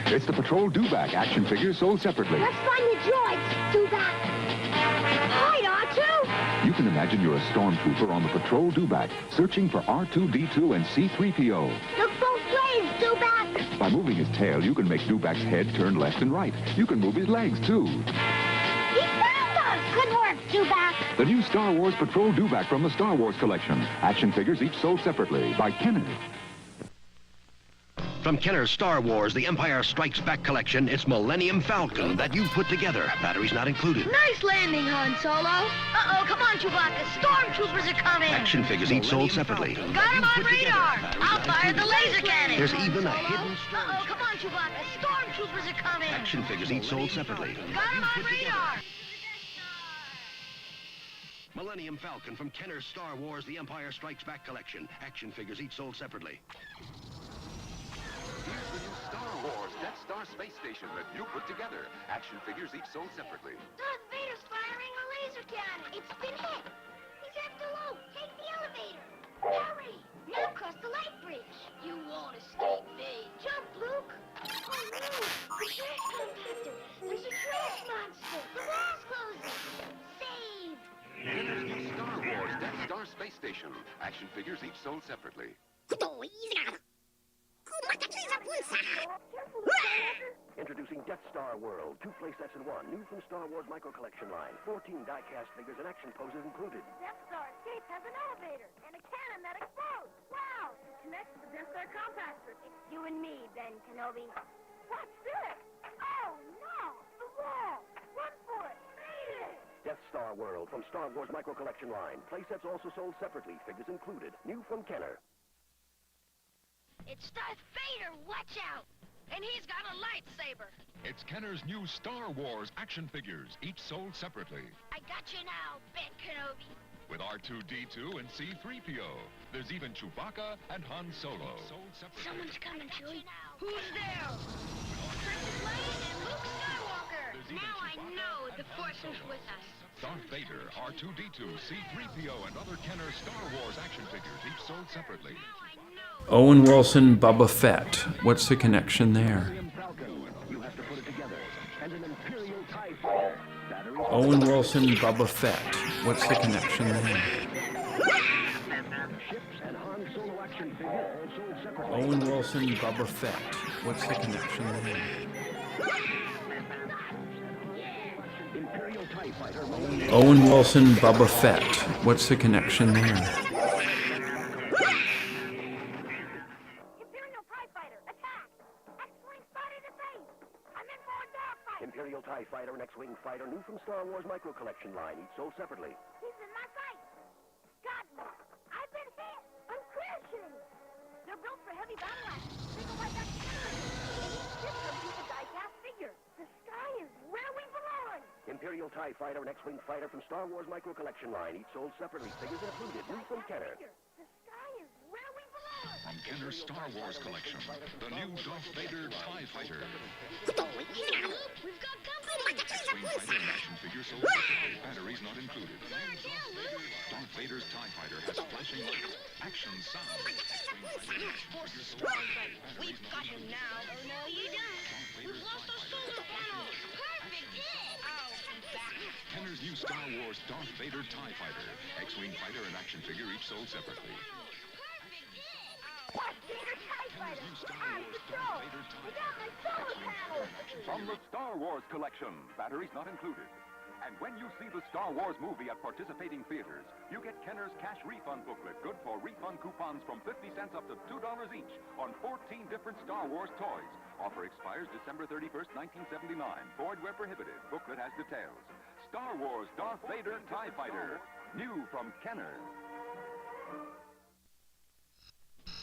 It's the Patrol Dewback action figure sold separately. Let's find the droids, Dewback. Hi, R2. You can imagine you're a stormtrooper on the Patrol Dewback, searching for R2-D2 and C-3PO. Look both ways, Dewback. By moving his tail, you can make Dewback's head turn left and right. You can move his legs, too. He found us. Good work, Dewback. The new Star Wars Patrol Dewback from the Star Wars collection. Action figures each sold separately by Kenner. From Kenner's Star Wars, The Empire Strikes Back collection, it's Millennium Falcon that you put together. Batteries not included. Nice landing, Han Solo. Uh-oh, come on, Chewbacca. Stormtroopers are coming. Action figures each sold separately. Got him on radar. I'll fire the laser cannon. There's even a hidden Uh-oh, come on, Chewbacca. Stormtroopers are coming. Action figures each sold separately. Got him on radar. Millennium Falcon from Kenner's Star Wars, The Empire Strikes Back collection. Action figures each sold separately. Here's the new Star Wars Death Star space station that you put together. Action figures each sold separately. Darth Vader's firing a laser cannon. It's been hit. He's after Luke. Take the elevator. Hurry. Now cross the light bridge. You won't escape me. Jump, Luke. Oh, no. The trash compactor. There's a trash monster. The wall's closing. Save. Kenner's new Star Wars Death Star space station. Action figures each sold separately. Introducing Death Star World. 2 play sets in 1. New from Star Wars Micro Collection line. 14 die-cast figures and action poses included. Death Star escape has an elevator and a cannon that explodes. Wow. It connects to the Death Star compactor. It's you and me, Ben Kenobi. What's this? Oh, no. The wall. Run for it. Beat it. Death Star World from Star Wars Micro Collection line. Play sets also sold separately. Figures included. New from Kenner. It's Darth Vader. Watch out. And he's got a lightsaber. It's Kenner's new Star Wars action figures, each sold separately. I got you now, Ben Kenobi. With R2-D2 and C-3PO. There's even Chewbacca and Han Solo. Sold separately. Someone's coming, Chewie. Who's there? Princess Leia and Luke Skywalker. Now I know the Force is with us. Darth Vader, R2-D2, C-3PO, and other Kenner Star Wars action figures, each sold separately. Owen Wilson, Boba Fett. What's the connection there? Owen Wilson, Boba Fett. What's the connection there? Owen Wilson, Boba Fett. What's the connection there? Owen Wilson, Boba Fett. What's the connection there? Imperial TIE Fighter and X-Wing Fighter, new from Star Wars Micro Collection line, each sold separately. He's in my sight. Got me. I've been hit. I'm crashing. They're built for heavy battle action. Think of what that This could be the die-cast figure. The sky is where we belong. Imperial TIE Fighter and X-Wing Fighter from Star Wars Micro Collection line, each sold separately. Figures included, new from Kenner. The sky is where we belong. From Kenner's Star Wars collection, the new Darth Vader TIE Fighter. We've got company. X-Wing Fighter and action figures sold separately. Batteries not included. Darth Vader's TIE Fighter has flashing lights, action sound. Force strong, but we've got him now. Oh, no, you don't. We've lost our solar panels. Perfect hit. Oh, I'm back. Kenner's new Star Wars Darth Vader TIE Fighter. X-Wing Fighter and action figure each sold separately. What? Vader TIE Fighter. I'm Patrol. We got my solar panels. From the Star Wars collection, batteries not included. And when you see the Star Wars movie at participating theaters, you get Kenner's cash refund booklet, good for refund coupons from 50 cents up to $2 each on 14 different Star Wars toys. Offer expires December 31st, 1979. Void where prohibited. Booklet has details. Star Wars Darth Vader TIE Fighter. New from Kenner.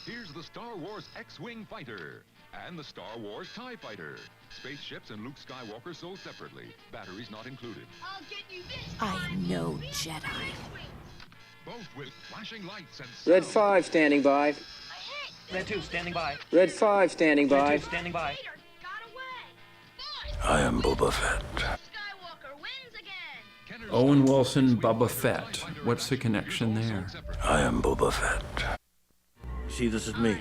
Here's the Star Wars X-Wing Fighter and the Star Wars TIE Fighter. Spaceships and Luke Skywalker sold separately. Batteries not included. I'll get you this I'm no Jedi. Both with flashing lights and Red 5 standing by. Red 2 standing by. Red 5 standing by. Red 2 standing by. Vader got away. I am Boba Fett. Skywalker wins again. Owen Wilson, Boba Fett. What's the connection there? I am Boba Fett. See, this is me,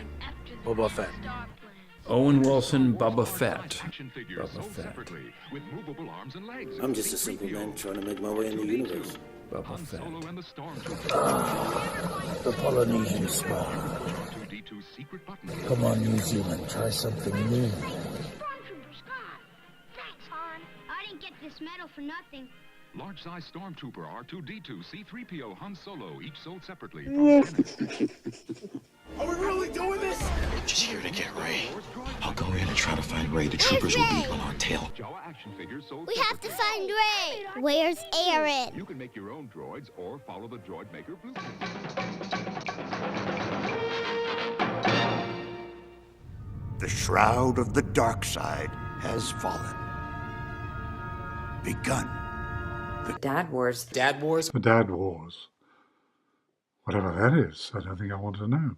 Boba Fett. Owen Wilson, Boba Fett. Action figures Boba sold Fett. separately with movable arms and legs. I'm just a simple man trying to make my way in the universe. Boba Han Fett. Solo and the Stormtrooper. The Polynesian spa. R2-D2's secret button. Come on, New Zealand, try something new. Stormtrooper's gone. Thanks, Han. I didn't get this medal for nothing. Large-size Stormtrooper R2-D2, C-3PO, Han Solo, each sold separately. Are we really doing this? Just here to get Ray. I'll go in and try to find Ray. The troopers will be on our tail. Jawa action figures sold We have to separately. find Ray. Where's Aaron? You can make your own droids or follow the droid maker blueprint. The shroud of the dark side has fallen. Begun. The Dad Wars. Dad Wars? The Dad Wars. Whatever that is, I don't think I want to know.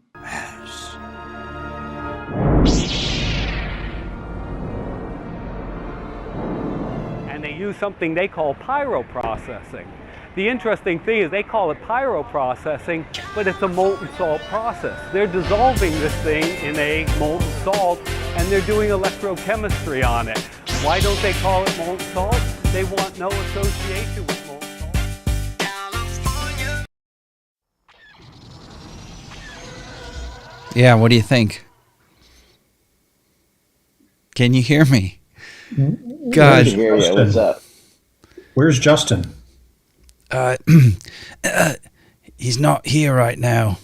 And they use something they call Pyro Processing. The interesting thing is they call it Pyro Processing, but it's a molten salt process. They're dissolving this thing in a molten salt, and they're doing electrochemistry on it. Why don't they call it molten salt? They want no association with molten salt. Yeah, what do you think? Can you hear me? God. Hear you. What's up? Where's Justin? He's not here right now.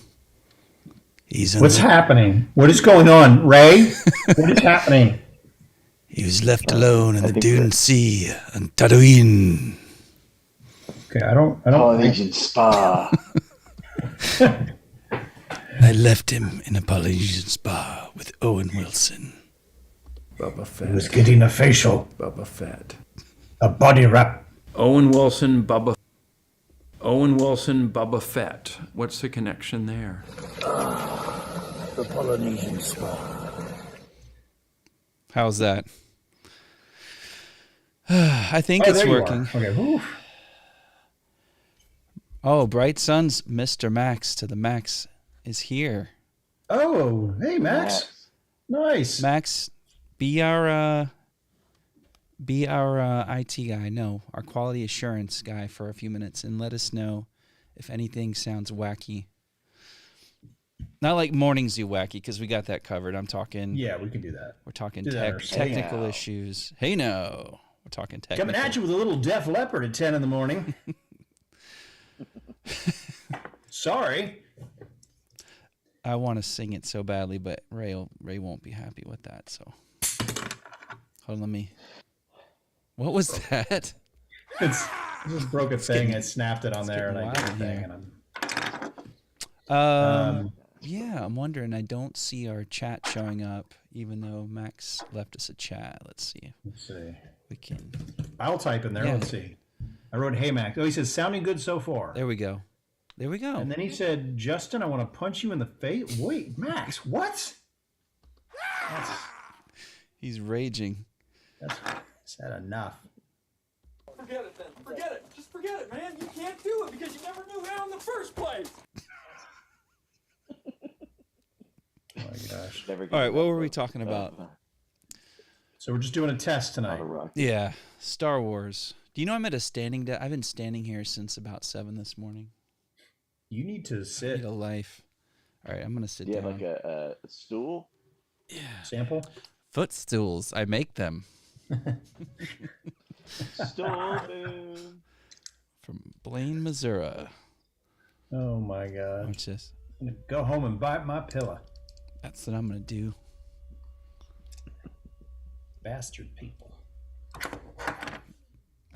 He's in What's happening? What is going on, Ray? What is happening? He was left alone in the Dune Sea on Tatooine. Okay, I don't. Polynesian spa. I left him in a Polynesian spa with Owen Wilson. Boba Fett. He was getting a facial. Boba Fett. A body wrap. Owen Wilson, Boba Fett. What's the connection there? The Polynesian spa. How's that? I think it's working. Okay. Whew. Oh, Bright Sun's Mr. Max to the Max is here. Oh, hey, Max. Nice. Max, be our IT guy, no, our quality assurance guy for a few minutes, and let us know if anything sounds wacky. Not like Morning Zoo wacky, because we got that covered. I'm talking. Yeah, we can do that. We're talking Do that technical issues. Hey, no. We're talking technical. Coming at you with a little Def Leppard at 10 in the morning. Sorry. I want to sing it so badly, but Ray won't be happy with that. So, hold on, let me. What was that? I just broke a thing. I snapped it on there, and I did a wild thing. here. And yeah, I'm wondering. I don't see our chat showing up, even though Max left us a chat. Let's see. Let's see. We can. I'll type in there. Yeah. Let's see. I wrote, "Hey Max." Oh, he says, "Sounding good so far." There we go. There we go. And then he said, "Justin, I want to punch you in the face." Wait, Max, what? He's raging. Is that enough? Forget it then. Forget it. Just forget it, man. You can't do it because you never knew how in the first place. Oh my gosh. All right, what were we talking about? So we're just doing a test tonight. Yeah, Star Wars. Do you know I'm at a standing desk? I've been standing here since about 7 this morning. You need to I sit. need a life. All right, I'm gonna sit Do you down. have like a stool? Yeah. Sample? Footstools. I make them. Stool boom. From Blaine, Missouri. Oh my God. Watch this. I'm gonna go home and bite my pillow. That's what I'm gonna do. Bastard people.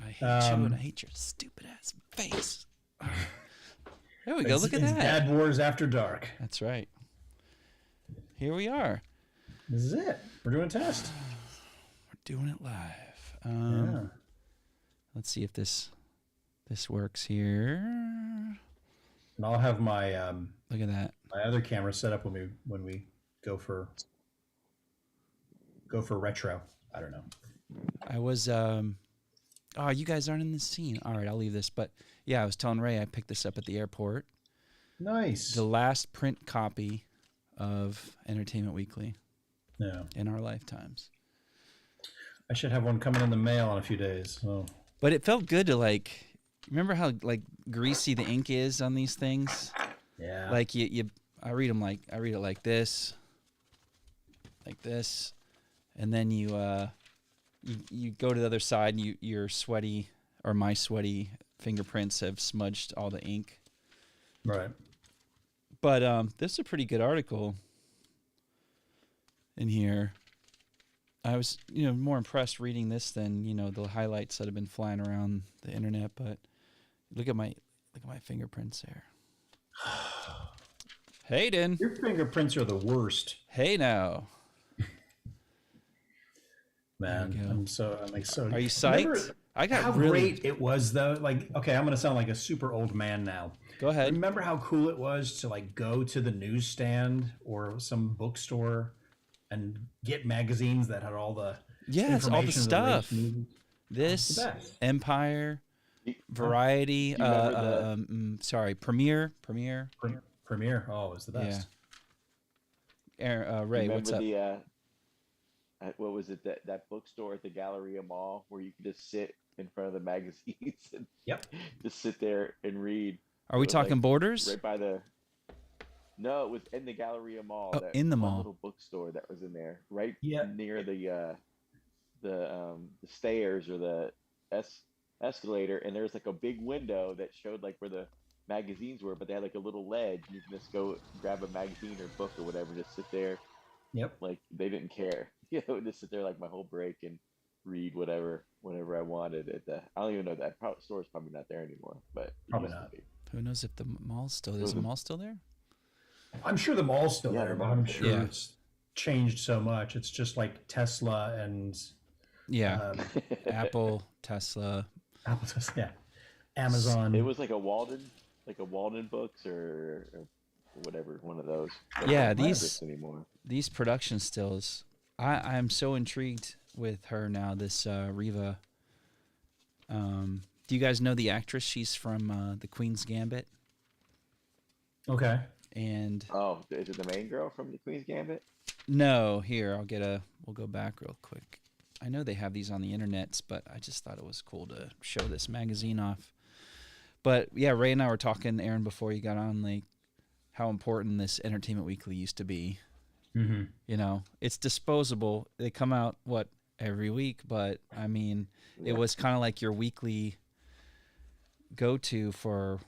I hate you and I hate your stupid ass face. There we go. Look at It's that. Dad Wars After Dark. That's right. Here we are. This is it. We're doing a test. We're doing it live. Yeah. Let's see if this works here. And I'll have my look at that. My other camera set up when we go for retro. I don't know. I was oh, you guys aren't in the scene. All right, I'll leave this. But yeah, I was telling Ray I picked this up at the airport. Nice. The last print copy of Entertainment Weekly. Yeah. in our lifetimes. I should have one coming in the mail in a few days. So. But it felt good to remember how greasy the ink is on these things? Yeah. Like I read it like this, and then you go to the other side and your sweaty or my sweaty fingerprints have smudged all the ink. Right. But this is a pretty good article in here. I was, more impressed reading this than, the highlights that have been flying around the internet. But look at my fingerprints there. Hayden, your fingerprints are the worst. Hey now, man, I'm so. Are you psyched? Remember I got how really great it was though. Okay, I'm gonna sound like a super old man now. Go ahead. Remember how cool it was to go to the newsstand or some bookstore and get magazines that had all the all the stuff. The this Empire, Variety, Premiere. Premiere. Oh, it was the best. Yeah. Ray, what's up? What was it, that bookstore at the Galleria Mall where you could just sit in front of the magazines and just sit there and read? Are we talking Borders? Right by the. No, it was in the Galleria Mall. Oh, in the mall. Little bookstore that was in there, right near the stairs or the escalator, and there was a big window that showed where the magazines were, but they had a little ledge. You can just go grab a magazine or book or whatever, just sit there. Yep. They didn't care. Just sit there my whole break and read whatever I wanted at the. I don't even know, that store's probably not there anymore, but probably not. Who knows if the mall's still there? Is the mall still there? I'm sure the mall's still there, but I'm sure it's changed so much. It's just like Tesla and Apple, Tesla, Amazon. It was like a Walden Books or whatever, one of those. Yeah, these production stills. I am so intrigued with her now. This Riva. Do you guys know the actress? She's from The Queen's Gambit. Okay. And is it the main girl from The Queen's Gambit? No, here we'll go back real quick. I know they have these on the internets, but I just thought it was cool to show this magazine off. But yeah, Ray and I were talking, Aaron, before you got on, how important this Entertainment Weekly used to be. Mm-hmm. It's disposable. They come out every week, but I mean, it was kind of like your weekly go-to for.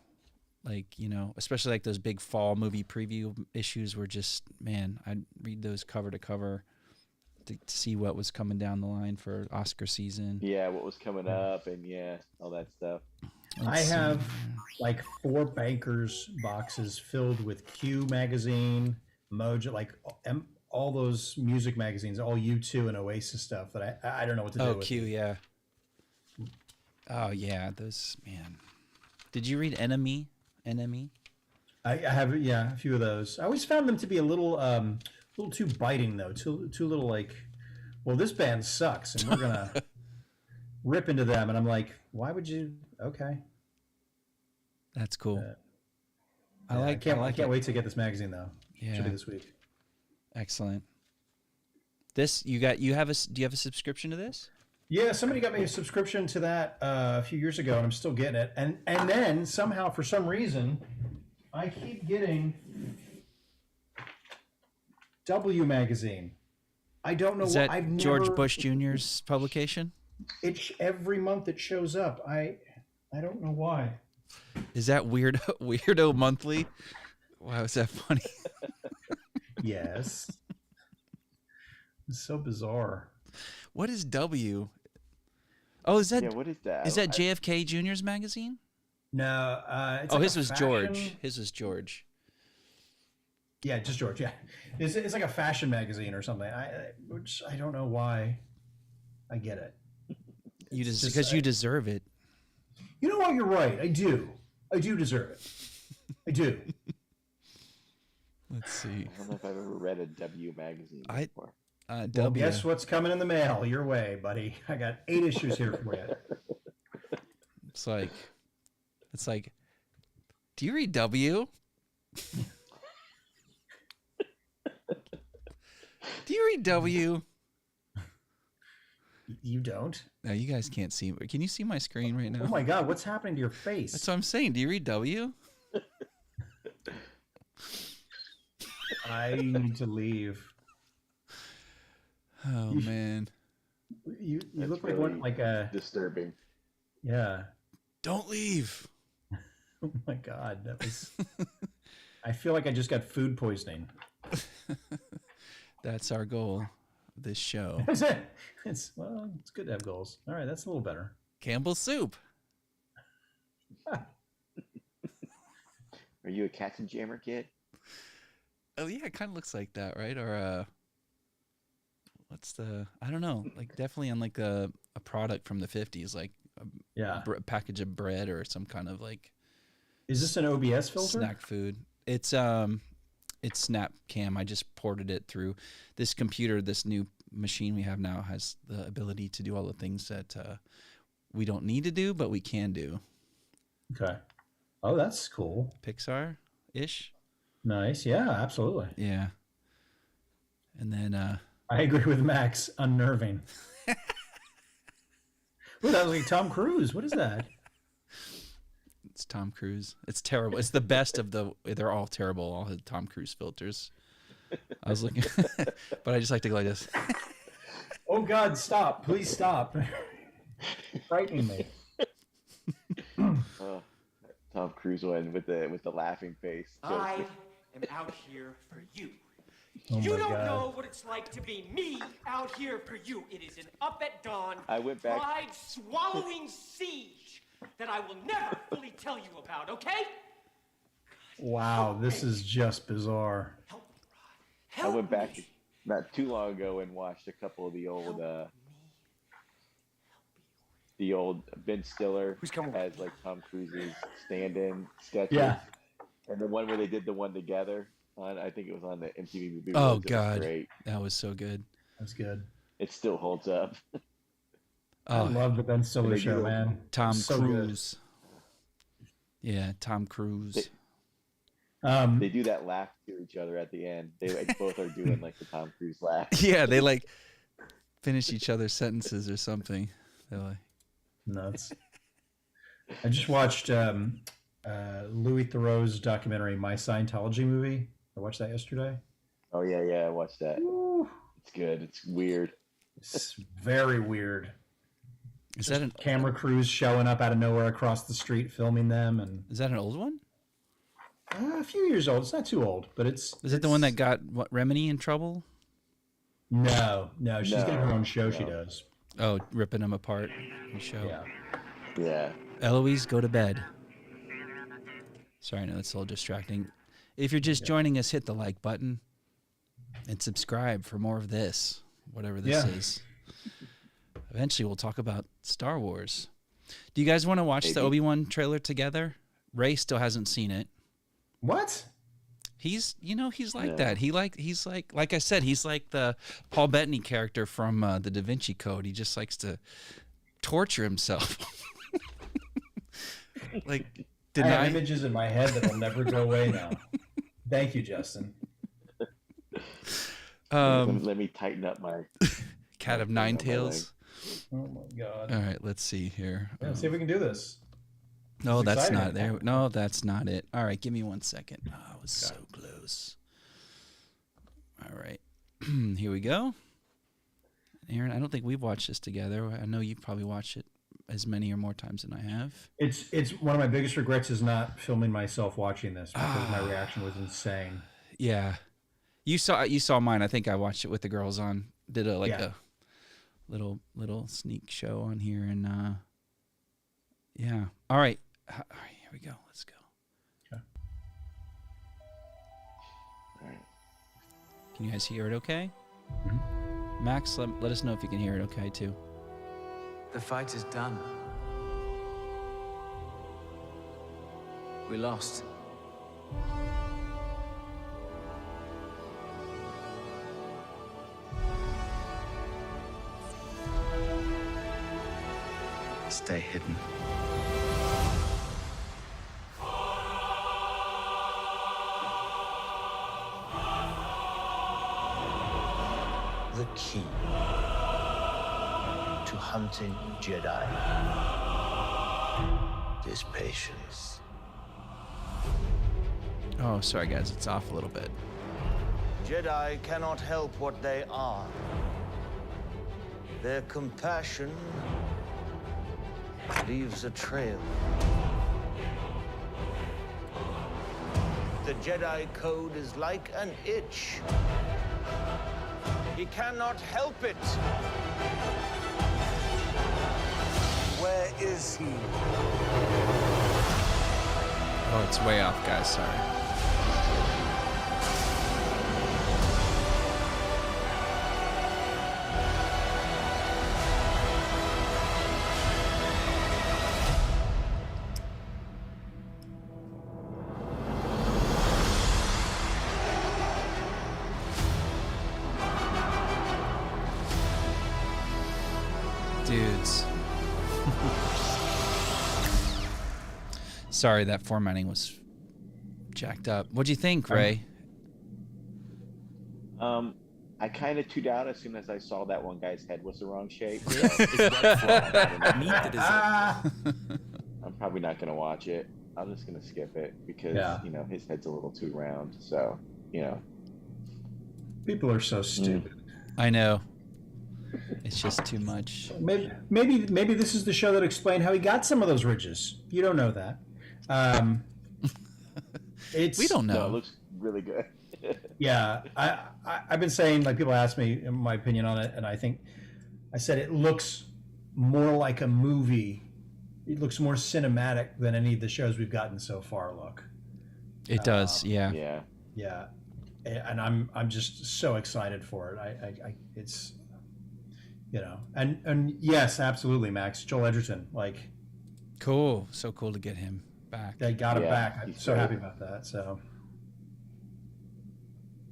Especially those big fall movie preview issues were just, man, I'd read those cover to cover to see what was coming down the line for Oscar season. Yeah, what was coming up and all that stuff. I have 4 Bankers boxes filled with Q magazine, Mojo, all those music magazines, all U2 and Oasis stuff that I don't know what to do with. Oh, Q, yeah. Oh, yeah, those, man. Did you read Enemy? I have a few of those. I always found them to be a little too biting though, too little well, this band sucks and we're gonna rip into them, and I'm like, why would you? Okay, that's cool. I can't wait to get this magazine though. Yeah, should be this week. Excellent. This do you have a subscription to this? Yeah, somebody got me a subscription to that a few years ago, and I'm still getting it. And then somehow, for some reason, I keep getting W magazine. I don't know. Is that George Bush Jr.'s publication? It's every month it shows up. I don't know why. Is that Weirdo Monthly? Wow, is that funny? Yes. It's so bizarre. What is W? Oh, is that? Yeah, what is that? Is that JFK Jr.'s magazine? No. His was George. His was George. Yeah, just George. Yeah, it's like a fashion magazine or something. Which I don't know why. I get it. Because you deserve it. You know what? You're right. I do deserve it. I do. Let's see. I don't know if I've ever read a W magazine before. Well, guess what's coming in the mail your way, buddy? I got 8 issues here for you. It's like, do you read Do you read W? You don't? No, you guys can't see. Can you see my screen right now? Oh my God, what's happening to your face? That's what I'm saying. Do you read W? I need to leave. Oh man. You look like really one like a disturbing. Yeah. Don't leave. Oh my God, that was. I feel like I just got food poisoning. That's our goal of this show. Is it? It's good to have goals. All right, that's a little better. Campbell's soup. Are you a Captain Jammer kid? Oh yeah, it kind of looks like that, right? Or what's the? I don't know. Like definitely on like a product from the 50s, like a package of bread or some kind of like. Is this an OBS filter? Snack food. It's Snap Cam. I just ported it through this computer. This new machine we have now has the ability to do all the things that we don't need to do, but we can do. Okay. Oh, that's cool. Pixar-ish. Nice. Yeah, absolutely. Yeah. And then I agree with Max. Unnerving. Ooh, that was like Tom Cruise. What is that? It's Tom Cruise. It's terrible. It's the best of the. They're all terrible. All the Tom Cruise filters. I was looking, but I just like to go like this. Oh God! Stop! Please stop! You're frightening me. Tom Cruise one with the laughing face. I am out here for you. Oh You my don't God. know what it's like to be me out here for you. It is an up at dawn, I went back- pride-swallowing siege that I will never fully tell you about, okay? Wow, this is just bizarre. I went back not too long ago and watched a couple of the old Ben Stiller has like Tom Cruise's stand-in sketches. Yeah. And the one where they did the one together on, I think it was on the MTV Movie Oh Awards. It was God, great. that was so good. That's good. It still holds up. I love the Ben Stiller show, man. Tom So Cruise. Yeah, Tom Cruise. They do that laugh to each other at the end. They like both are doing like the Tom Cruise laugh. Yeah, they like finish each other's sentences or something. They're like nuts. I just watched Louis Theroux's documentary, My Scientology Movie. I watched that yesterday. Oh yeah, I watched that. Woo. It's good. It's weird. It's very weird. Is that an camera crews showing up out of nowhere across the street filming them? And is that an old one? A few years old. It's not too old, but it's. Is it the one that got Remini in trouble? No. She's got her own show. She does. Oh, ripping them apart in show. Yeah. Eloise, go to bed. Sorry, I know it's a little distracting. If you're just joining us, hit the like button and subscribe for more of this, whatever this is. Eventually, we'll talk about Star Wars. Do you guys want to watch the Obi-Wan trailer together? Ray still hasn't seen it. What? He's like that. He's like I said, he's like the Paul Bettany character from the Da Vinci Code. He just likes to torture himself. Like, I have images in my head that will never go away now. Thank you, Justin. Let me tighten up my Cat of Nine Tails. Oh my God! All right, let's see here. Yeah, let's see if we can do this. No, It's that's exciting. not there. No, that's not it. All right, give me 1 second. Oh, I was so close. All right, here we go. Aaron, I don't think we've watched this together. I know you've probably watched it as many or more times than I have. It's one of my biggest regrets is not filming myself watching this because my reaction was insane. Yeah, you saw mine. I think I watched it with the girls on. Did a little sneak show on here, and yeah. All right, here we go. Let's go. Okay. All right. Can you guys hear it? Okay. Max, let us know if you can hear it. Okay, too. The fight is done. We lost. Stay hidden. key to hunting Jedi is patience. Oh, sorry guys, it's off a little bit. Jedi cannot help what they are. Their compassion leaves a trail. The Jedi code is like an itch. He cannot help it. Where is he? Oh, it's way off, guys. Sorry. Dudes. Sorry, that formatting was jacked up. What'd you think, Ray? I kind of tuned out as soon as I saw that one guy's head was the wrong shape. I'm probably not going to watch it. I'm just going to skip it because, you know, his head's a little too round. So, you know. People are so stupid. I know. It's just too much. Maybe this is the show that explained how he got some of those ridges. You don't know that. We don't know. No, it looks really good. Yeah, I've been saying, like, people ask me my opinion on it, and I said it looks more like a movie. It looks more cinematic than any of the shows we've gotten so far. Look, it does. Yeah. Yeah, and I'm just so excited for it. It's, you know, and yes, absolutely, Max. Joel Edgerton, like, cool, so cool to get him back. They got him back. I'm so happy about that. So.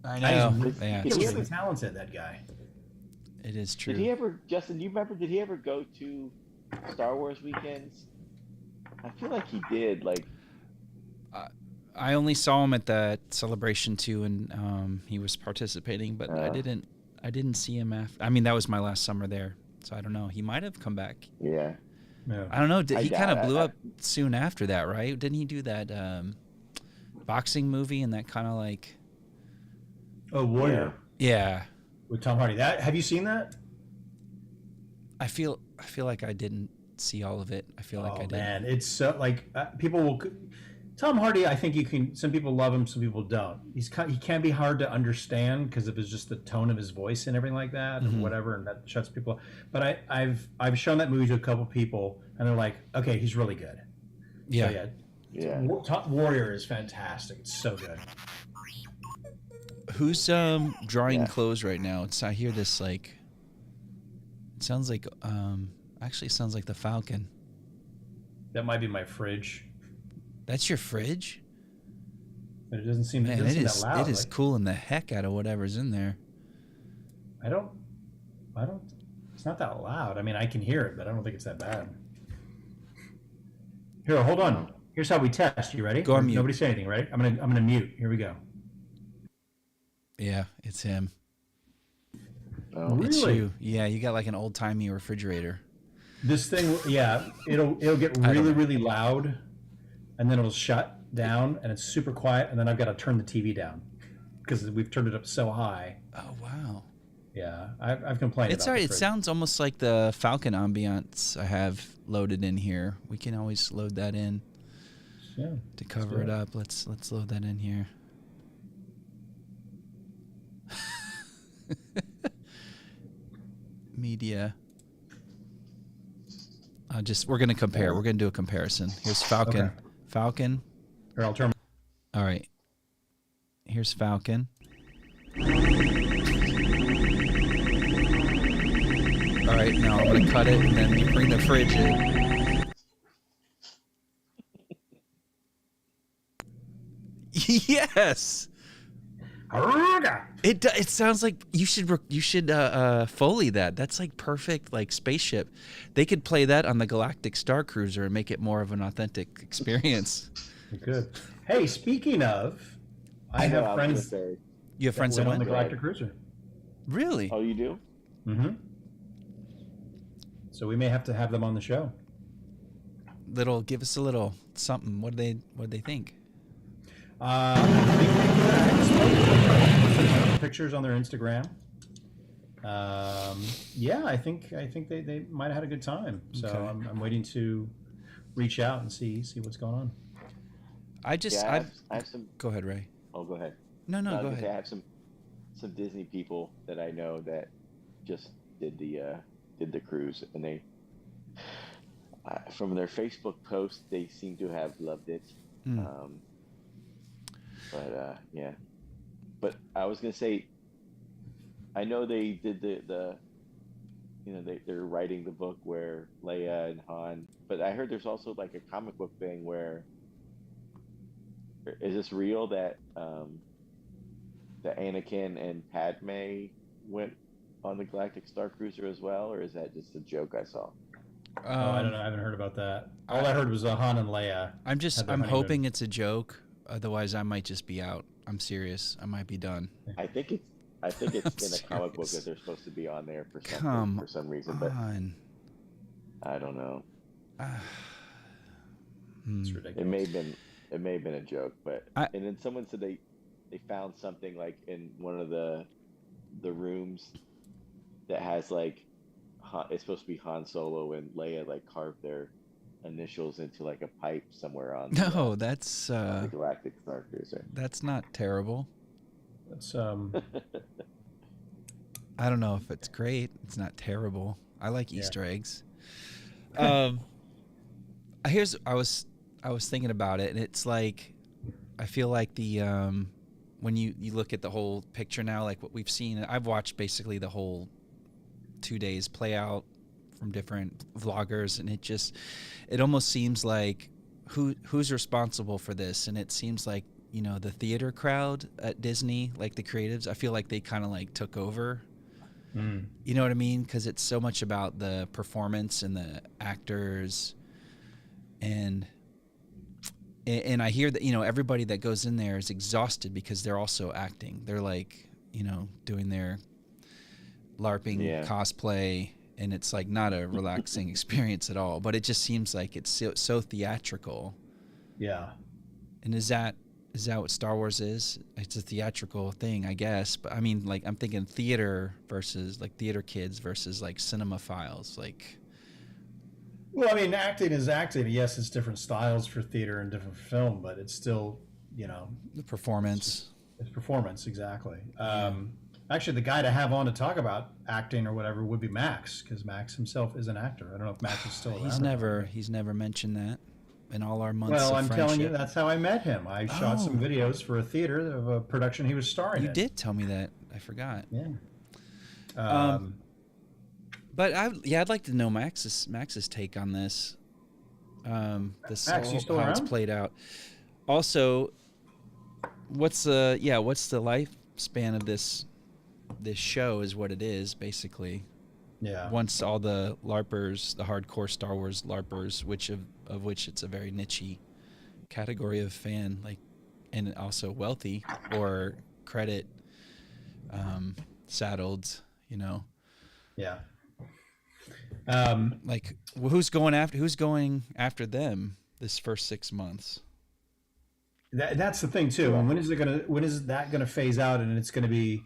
I know. He's really talented, that guy. It is true. Did he ever, Justin, do you remember, did he ever go to Star Wars weekends? I feel like he did. Like, I only saw him at that Celebration 2, and he was participating, but I didn't see him after. I mean, that was my last summer there, so I don't know. He might have come back. Yeah. I don't know. He kind of blew up soon after that, right? Didn't he do that boxing movie and that kind of like... Oh, Warrior. Yeah. With Tom Hardy. Have you seen that? I feel like I didn't see all of it. I feel like I did. Man, it's so like people will. Tom Hardy, I think you can. Some people love him, some people don't. He can be hard to understand because of just the tone of his voice and everything like that, and whatever, and that shuts people up. But I've shown that movie to a couple people, and they're like, okay, he's really good. Yeah. So Warrior is fantastic. It's so good. Who's drawing clothes right now? I hear this like. It sounds like actually it sounds like the Falcon. That might be my fridge. That's your fridge? But it doesn't seem, Man, it is that loud. It is cooling the heck out of whatever's in there. I don't. It's not that loud. I mean, I can hear it, but I don't think it's that bad. Here, hold on. Here's how we test. You ready? Go on mute. Nobody say anything, right? I'm gonna mute. Here we go. Yeah, it's him. Oh, it's really? you. Yeah, you got like an old timey refrigerator. This thing, yeah, it'll get really loud, and then it'll shut down, and it's super quiet, and then I've got to turn the TV down because we've turned it up so high. Oh wow. Yeah, I've complained. It's about alright. It sounds almost like the Falcon ambiance I have loaded in here. We can always load that in. Yeah. To cover it up, let's load that in here. Media. We're gonna compare. We're gonna do a comparison. Here's Falcon. Okay. Falcon. Here, I'll turn. All right. Here's Falcon. All right. Now I'm gonna cut it and then you bring the fridge in. Yes. It sounds like you should Foley that. That's like perfect, like spaceship. They could play that on the Galactic Starcruiser and make it more of an authentic experience. Good. Hey, speaking of, I have friends. You have friends that went went on the Galactic Cruiser. Really? Oh, you do? Mm-hmm. So we may have to have them on the show. Give us a little something. What do they think? Pictures on their Instagram. Yeah, I think they might have had a good time. So Okay. I'm waiting to reach out and see what's going on. I have some. Go ahead, Ray. Oh, go ahead. No, I was go gonna ahead. say I have some Disney people that I know that just did the cruise, and they from their Facebook post they seem to have loved it. Yeah. But I was gonna say, I know they did the they're writing the book where Leia and Han, but I heard there's also like a comic book thing where, is this real that Anakin and Padme went on the Galactic Starcruiser as well, or is that just a joke I saw? I don't know. I haven't heard about that. All I heard was Han and Leia. I'm hoping it's a joke. Otherwise, I might just be out. I'm serious. I might be done. I think it's in a comic book that they're supposed to be on there for some reason, but I don't know. It's ridiculous. It may have been a joke, but and then someone said they found something like in one of the rooms that has like it's supposed to be Han Solo and Leia like carved their initials into like a pipe somewhere on that's the Galactic Starcruiser. That's not terrible. That's I don't know if it's great. It's not terrible. I like Easter eggs. I was thinking about it, and it's like I feel like the when you look at the whole picture now, like what we've seen, I've watched basically the whole 2 days play out from different vloggers, and it almost seems like who's responsible for this, and it seems like the theater crowd at Disney, like the creatives. I feel like they kind of like took over. You know what I mean? Because it's so much about the performance and the actors, and I hear that everybody that goes in there is exhausted because they're also acting. They're like doing their LARPing cosplay, and it's like not a relaxing experience at all. But it just seems like it's so theatrical. Yeah. And is that what Star Wars is? It's a theatrical thing, I guess. But I mean, like, I'm thinking theater versus like theater kids versus like cinemaphiles. Like, well, I mean, acting is acting. Yes, it's different styles for theater and different film, but it's still, the performance. It's performance, exactly. Actually, the guy to have on to talk about acting or whatever would be Max, because Max himself is an actor. I don't know if Max is still around. He's never mentioned that in all our months. Well, of I'm friendship. telling you, that's how I met him. I shot some videos for a theater of a production he was starring in. You did tell me that. I forgot. Yeah. But I'd like to know Max's take on this. Max, you still how around? it's played out. Also, what's the lifespan of this show? Is what it is basically. Yeah. Once all the LARPers, the hardcore Star Wars LARPers, of which it's a very niche category of fan, like, and also wealthy or credit saddled, Yeah. Like, who's going after them this first 6 months? That's the thing too. And when is that gonna phase out? And it's gonna be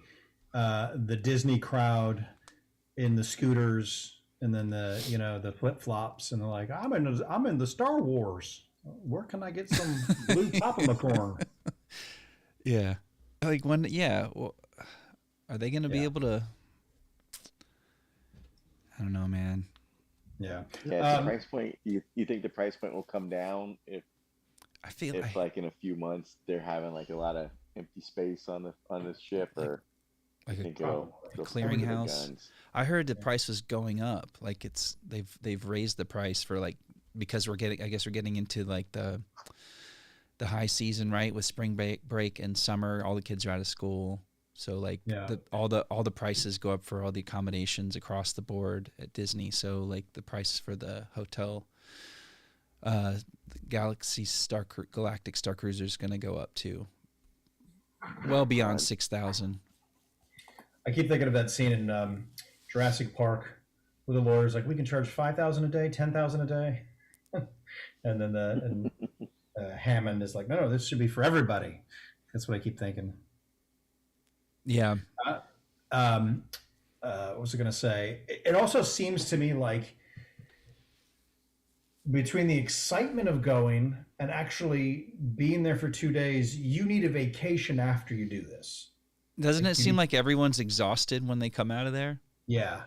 the Disney crowd in the scooters, and then the flip flops, and they're like, I'm in the Star Wars. Where can I get some blue popcorn? Yeah, like when well, are they gonna be able to? I don't know, man. Yeah. Yeah. The price point. You think the price point will come down if like in a few months they're having like a lot of empty space on this ship, or like a clearinghouse? I heard the price was going up. Like they've raised the price for like, because we're getting into like the high season, right? With spring break and summer, all the kids are out of school. So like all the prices go up for all the accommodations across the board at Disney. So like the price for the hotel, the Galactic Starcruiser is going to go up too, well beyond 6,000. I keep thinking of that scene in Jurassic Park, where the lawyer's like, we can charge $5,000 a day, $10,000 a day, and then Hammond is like, no, this should be for everybody. That's what I keep thinking. Yeah. What was I going to say? It also seems to me like between the excitement of going and actually being there for 2 days, you need a vacation after you do this. Doesn't it seem like everyone's exhausted when they come out of there? Yeah.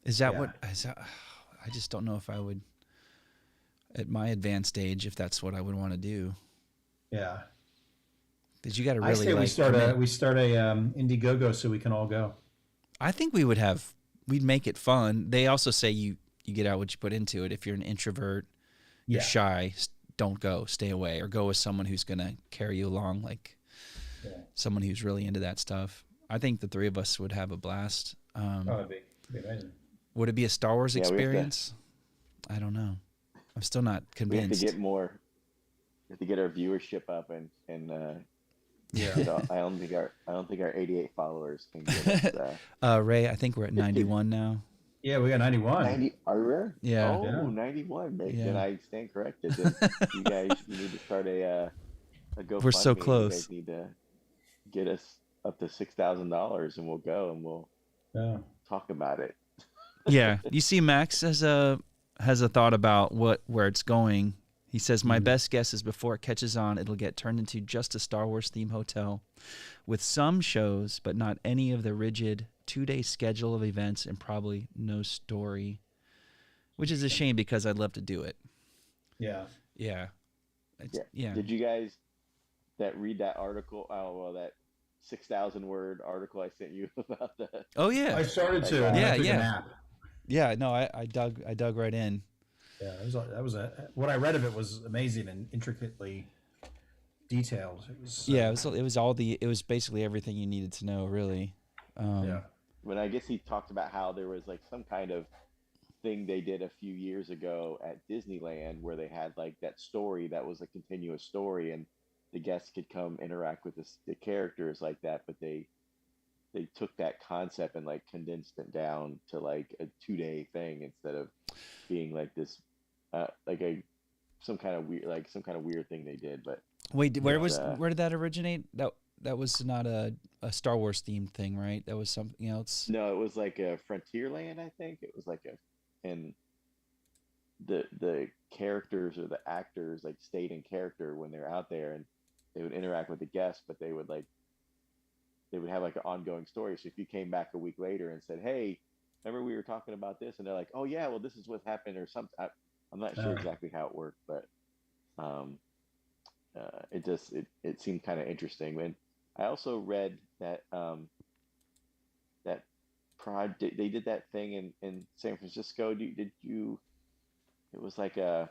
Is that what? I just don't know if I would, at my advanced age, if that's what I would want to do. Yeah. Because you got to really. I say we start a Indiegogo so we can all go. I think we'd make it fun. They also say you get out what you put into it. If you're an introvert, you're shy, don't go, stay away, or go with someone who's going to carry you along, like someone who's really into that stuff. I think the three of us would have a blast. It'd be amazing. Would it be a Star Wars experience? I don't know. I'm still not convinced. We have to get more. We have to get our viewership up and I don't think our 88 followers can get us. Ray, I think we're at 91 now. Yeah, we got 91. 90, are we? Yeah. Oh, yeah. 91. Then I stand corrected. Then you guys, you need to start a GoFundMe. We're so close. You guys need to get us up to $6,000, and we'll go and we'll talk about it. Yeah, you see, Max has a thought about where it's going. He says, my best guess is before it catches on, it'll get turned into just a Star Wars themed hotel with some shows, but not any of the rigid 2-day schedule of events and probably no story, which is a shame because I'd love to do it. Yeah. Yeah. Yeah. Did you guys read that article? Oh, well, that 6,000 word article I sent you about the. Oh yeah. I started to. Yeah. No, I dug right in. Yeah, what I read of it was amazing and intricately detailed. It was it was basically everything you needed to know, really. When I guess he talked about how there was like some kind of thing they did a few years ago at Disneyland where they had like that story that was a continuous story, and the guests could come interact with the characters like that, but they took that concept and like condensed it down to like a 2-day thing instead of being like this some kind of weird thing they did. But wait, where did that originate? That was not a Star Wars themed thing, right? That was something else. No, it was like a Frontierland, I think. It was like and the characters or the actors like stayed in character when they're out there, and they would interact with the guests, but they would have like an ongoing story. So if you came back a week later and said, "Hey, remember we were talking about this?" and they're like, "Oh yeah, well this is what happened," or something. I'm not sure exactly how it worked, but it seemed kind of interesting. And I also read that that project they did that thing in San Francisco. Did you? It was like a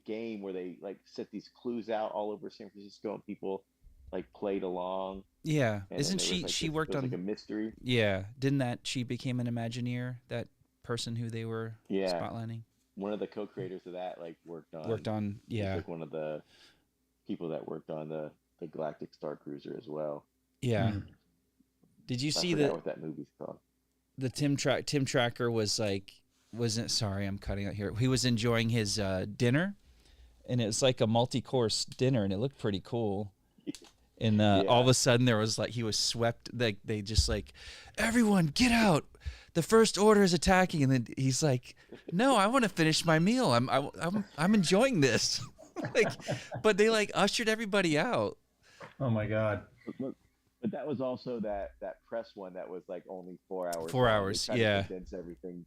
game where they like set these clues out all over San Francisco, and people like played along. Yeah, isn't she worked on like a mystery? Yeah, didn't she became an Imagineer, that person who they were spotlighting? One of the co-creators of that like worked on like one of the people that worked on the Galactic Starcruiser as well. Yeah. Did you see what that movie's called? The Tim Tracker sorry, I'm cutting out here. He was enjoying his dinner, and it was like a multi-course dinner, and it looked pretty cool. And all of a sudden there was like, he was swept. They just like, everyone get out. The First Order is attacking. And then he's like, no, I want to finish my meal. I'm enjoying this. But they like ushered everybody out. Oh my God. But that was also that press one that was like only 4 hours. 4 hours. Yeah. Condense everything.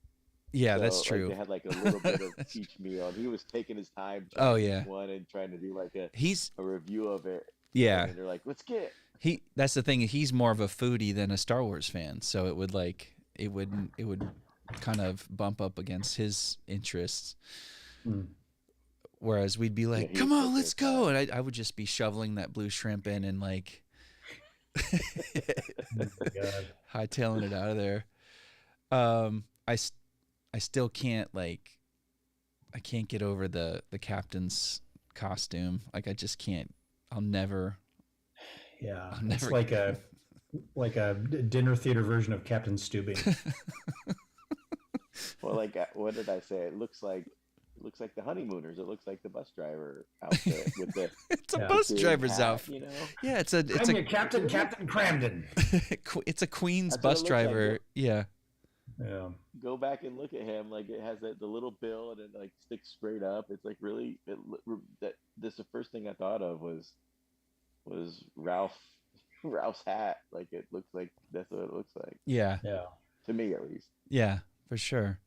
Yeah, so, that's true. Like, they had like a little bit of each meal, and he was taking his time. One and trying to do like a review of it. Yeah. And they're like, let's get. That's the thing. He's more of a foodie than a Star Wars fan, so it would kind of bump up against his interests. Whereas we'd be like, come on, let's go, and I would just be shoveling that blue shrimp in and like hightailing it out of there. I still can't I can't get over the captain's costume. Like I just can't. I'll never. Yeah, it's like like a dinner theater version of Captain Stubing. Well, like what did I say? It looks like the honeymooners. It looks like the bus driver outfit with the. It's a bus driver's hat, outfit. You know? Yeah, it's a Captain Cramden. It's a Queen's That's bus what it looks like. driver. Yeah. Yeah. Go back and look at him. Like it has the little bill and it like sticks straight up. It's like really this the first thing I thought of was Ralph's hat. Like it looks like that's what it looks like. Yeah. Yeah. To me at least. Yeah, for sure.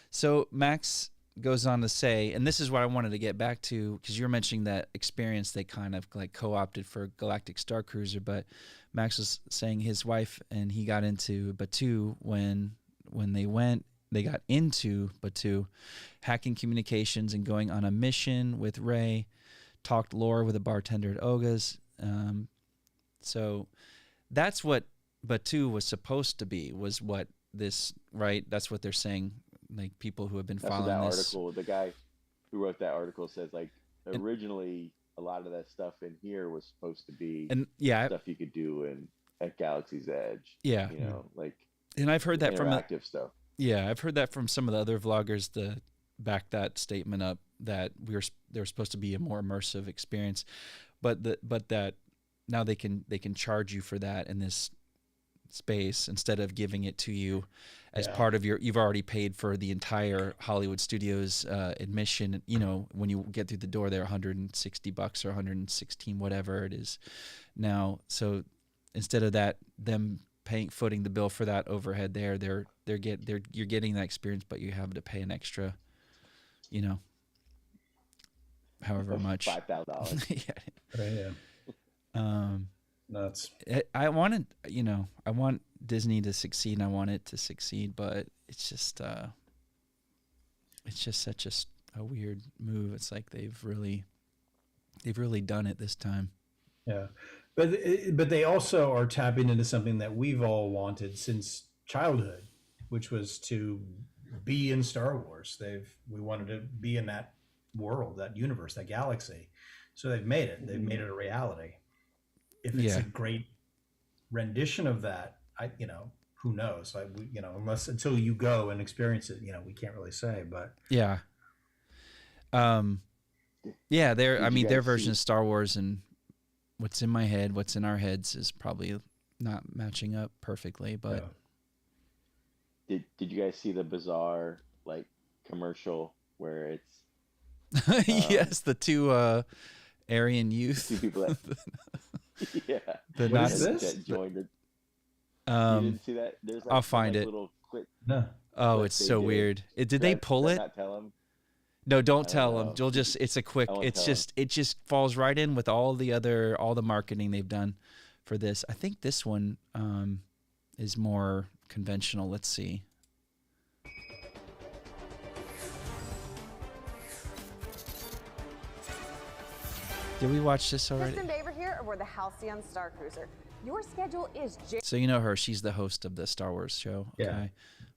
So Max goes on to say, and this is what I wanted to get back to, because you were mentioning that experience they kind of like co-opted for Galactic Starcruiser, but Max was saying his wife and he got into Batu when they got into Batu, hacking communications and going on a mission with Ray, talked lore with a bartender at Oga's. So that's what Batu was supposed to be, was what this, right? That's what they're saying. Like people who have been following that this. article, the guy who wrote that article says like originally a lot of that stuff in here was supposed to be stuff you could do at Galaxy's Edge. Yeah. You know, like and I've heard that from interactive stuff. Yeah, I've heard that from some of the other vloggers to back that statement up, that they were supposed to be a more immersive experience, but that now they can charge you for that in this space instead of giving it to you as part of you've already paid for the entire Hollywood Studios admission. You know, when you get through the door, they're $160 or 116, whatever it is now. So instead of that, them footing the bill for that overhead there, you're getting that experience, but you have to pay an extra, you know, however much. $5,000. Yeah. Nuts. I want Disney to succeed, and I want it to succeed, but it's just such a weird move. It's like they've really done it this time. Yeah, but they also are tapping into something that we've all wanted since childhood, which was to be in Star Wars. We wanted to be in that world, that universe, that galaxy. So they've made it. They've made it a reality. If it's a great rendition of that, who knows? Until you go and experience it, we can't really say. But yeah, their version of Star Wars and what's in my head, what's in our heads is probably not matching up perfectly. But did you guys see the bizarre commercial where it's yes, the two Aryan youth, two people that the what Nazis is this? That joined it. You didn't see that? There's I'll find it. Little clip. No. Oh, it's so weird. Did they pull it? Not tell him? No, don't tell them. You'll just. It's a quick. It just falls right in with all the marketing they've done for this. I think this one is more conventional. Let's see. Did we watch this already? Kristen Baver here aboard the Halcyon Starcruiser. Your schedule is So you know her. She's the host of the Star Wars show. Okay. Yeah.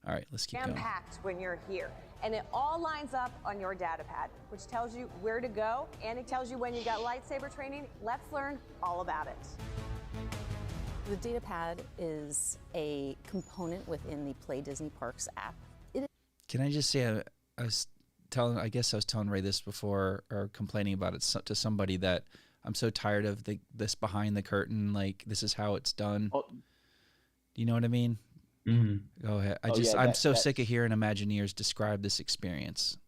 All right, let's keep going. jam-packed when you're here. And it all lines up on your Datapad, which tells you where to go, and it tells you when you got lightsaber training. Let's learn all about it. The Datapad is a component within the Play Disney Parks app. Can I just say, I guess I was telling Ray this before, or complaining about it to somebody, that I'm so tired of this behind the curtain, like this is how it's done. Oh. Do you know what I mean? Mm-hmm. Go ahead. I'm so sick of hearing Imagineers describe this experience.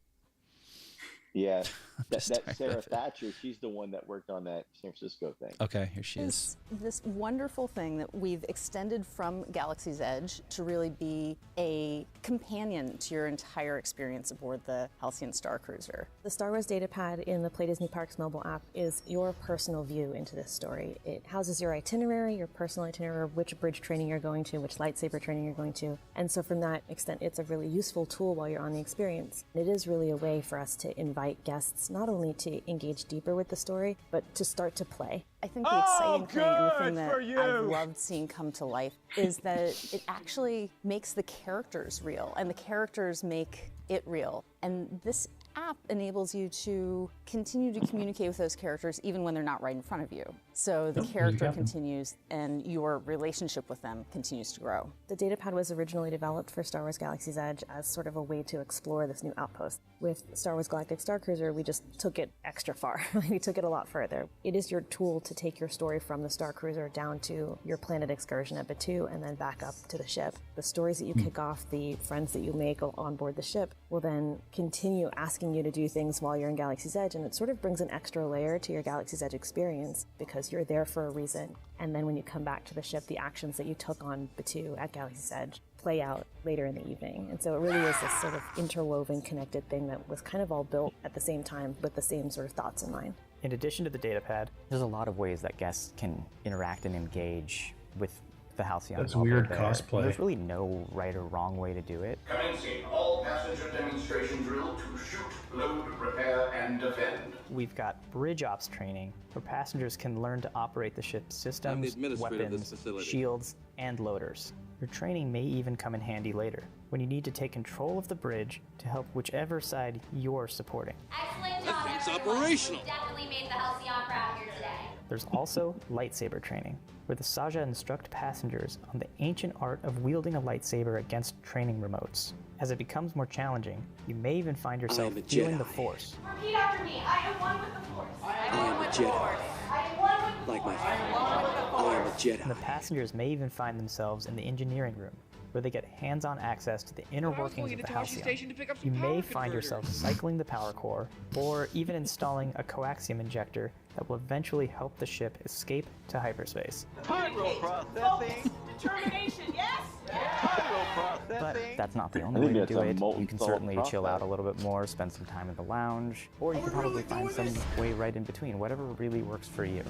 Yeah, that Sarah Thatcher, she's the one that worked on that San Francisco thing. Okay, here she is. This wonderful thing that we've extended from Galaxy's Edge to really be a companion to your entire experience aboard the Halcyon Starcruiser. The Star Wars Datapad in the Play Disney Parks mobile app is your personal view into this story. It houses your itinerary, your personal itinerary, which bridge training you're going to, which lightsaber training you're going to. And so from that extent, it's a really useful tool while you're on the experience. It is really a way for us to invite guests not only to engage deeper with the story, but to start to play. I think the exciting thing and the thing that I've loved seeing come to life is that it actually makes the characters real, and the characters make it real. And this app enables you to continue to communicate with those characters even when they're not right in front of you. So the character continues and your relationship with them continues to grow. The Datapad was originally developed for Star Wars Galaxy's Edge as sort of a way to explore this new outpost. With Star Wars Galactic Starcruiser, we just took it extra far. We took it a lot further. It is your tool to take your story from the Starcruiser down to your planet excursion at Batuu and then back up to the ship. The stories that you kick off, the friends that you make on board the ship, will then continue asking you to do things while you're in Galaxy's Edge, and it sort of brings an extra layer to your Galaxy's Edge experience because you're there for a reason. And then when you come back to the ship, the actions that you took on Batuu at Galaxy's Edge play out later in the evening. And so it really is this sort of interwoven, connected thing that was kind of all built at the same time with the same sort of thoughts in mind. In addition to the Datapad, there's a lot of ways that guests can interact and engage with the Halcyon. That's weird cosplay. There's really no right or wrong way to do it. Commencing all passenger demonstration drill to shoot, load, repair, and defend. We've got bridge ops training where passengers can learn to operate the ship's systems, weapons, shields, and loaders. Your training may even come in handy later when you need to take control of the bridge to help whichever side you're supporting. Excellent job, It's everyone. operational. You definitely made the Halcyon proud here today. There's also lightsaber training, where the Saja instruct passengers on the ancient art of wielding a lightsaber against training remotes. As it becomes more challenging, you may even find yourself feeling the Force. Repeat after me. I am one with the Force. I am a Jedi. I am one with the Like my Force. father, I am a Jedi. And the passengers may even find themselves in the engineering room, where they get hands-on access to the inner workings of the Halcyon. You may find yourself cycling the power core, or even installing a coaxium injector that will eventually help the ship escape to hyperspace. Pyro Processing. Determination, yes? Pyro Processing. But that's not the only I way think to that's do a it. molten You can salt certainly chill process. out a little bit more, spend some time in the lounge, or you can probably find some way right in between, whatever really works for you.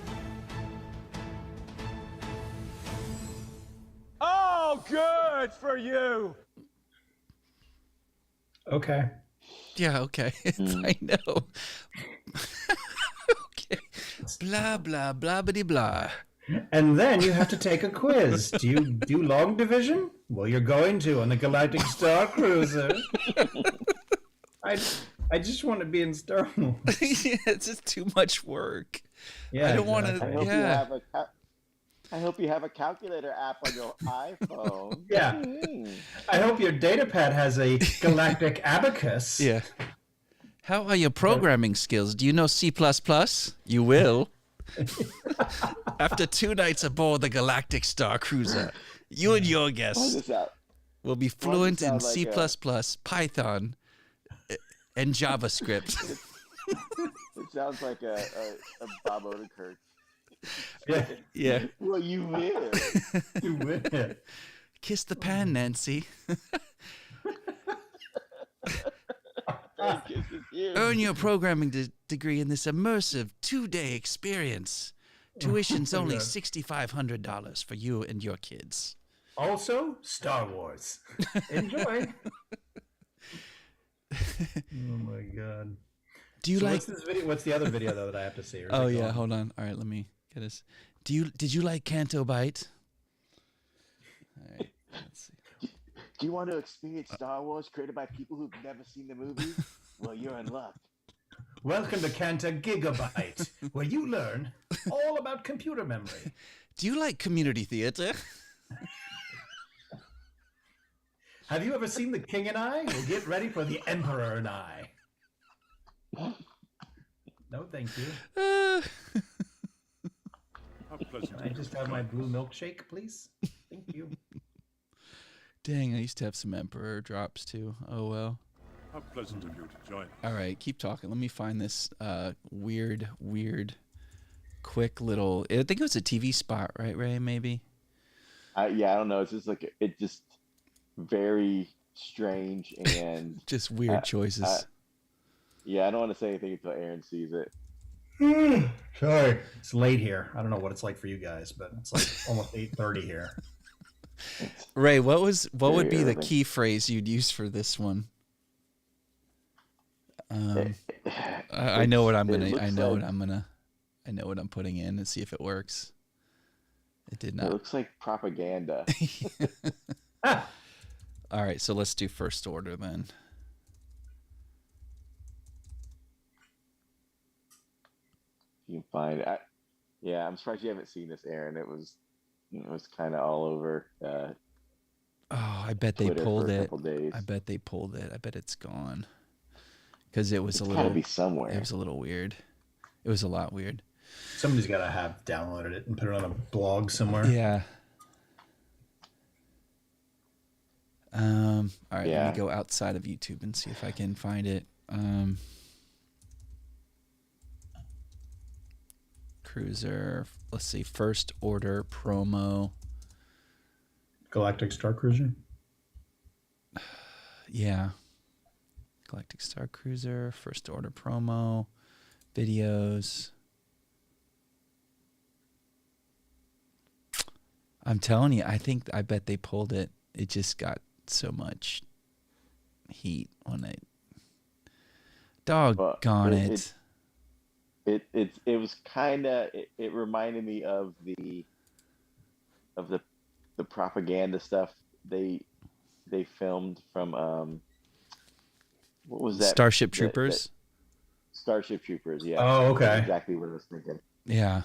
Oh, good for you. Okay. Yeah, okay. I know. Okay. Blah, blah, blah, bitty, blah. And then you have to take a quiz. Do you do long division? Well, you're going to on the Galactic Starcruiser. I just want to be in Star Wars. Yeah, it's just too much work. Yeah, I don't want to. I hope you Yeah. have I hope you have a calculator app on your iPhone. Yeah. I hope your Datapad has a galactic abacus. Yeah. How are your programming skills? Do you know C++? You will. After 2 nights aboard the Galactic Starcruiser, you and your guests will be fluent in C++, Python, and JavaScript. It sounds like a Bob Odenkirk. Yeah. Yeah. Well, you will. You will. Kiss the pan, Nancy. Earn your programming degree in this immersive 2-day experience. Tuition's only $6,500 for you and your kids. Also, Star Wars. Enjoy. Oh my god. Do you like what's this video? What's the other video though that I have to see? Or is Oh it yeah, gone? hold on. All right, let me get us. Did you like Canto Bite? All right, let's see. Do you want to experience Star Wars created by people who've never seen the movie? Well, you're in luck. Welcome to Cantor Gigabyte, where you learn all about computer memory. Do you like community theater? Have you ever seen The King and I? Well, get ready for The Emperor and I. No, thank you. Can I just have my blue milkshake, please? Thank you. Dang, I used to have some Emperor drops too. Oh well. How pleasant of you to join. All right, keep talking. Let me find this weird, quick little. I think it was a TV spot, right, Ray? Maybe. Yeah, I don't know. It's just like it just very strange and just weird choices. Yeah, I don't want to say anything until Aaron sees it. Sorry, it's late here. I don't know what it's like for you guys, but it's like almost 8:30 here. Ray, what would be the key phrase you'd use for this one? I know what I'm putting in and see if it works. It did not. It looks like propaganda. All right, so let's do first order then. you can find it. Yeah, I'm surprised you haven't seen this, Aaron. It was kind of all over. Oh, I bet Twitter they pulled for a it. couple days. I bet they pulled it. I bet it's gone. Because it was It's a gotta little. be somewhere. It was a little weird. It was a lot weird. Somebody's got to have downloaded it and put it on a blog somewhere. Yeah. All right, Yeah. let me go outside of YouTube and see if I can find it. Cruiser, let's see, first order promo. Galactic Starcruiser? Yeah. Galactic Starcruiser, first order promo, videos. I'm telling you, I bet they pulled it. It just got so much heat when they doggone it. It was kind of it reminded me of the propaganda stuff they filmed from what was that? Starship Troopers. Starship Troopers, yeah. Oh, okay. That's exactly what I was thinking. Yeah.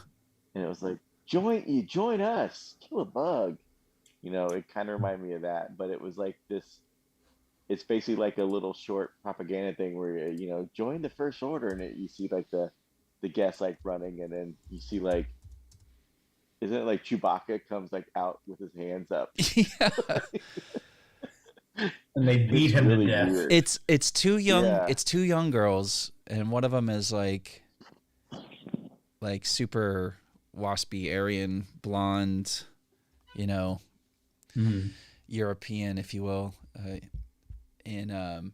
And it was like, join us, kill a bug. You know, it kind of reminded me of that, but it was like this. It's basically like a little short propaganda thing where join the First Order, and you see like the guests like running, and then you see like, isn't it like Chewbacca comes like out with his hands up? Yeah. And they beat him to death. Weird. It's two young Yeah. it's two young girls, and one of them is like super waspy Aryan blonde, European, if you will, and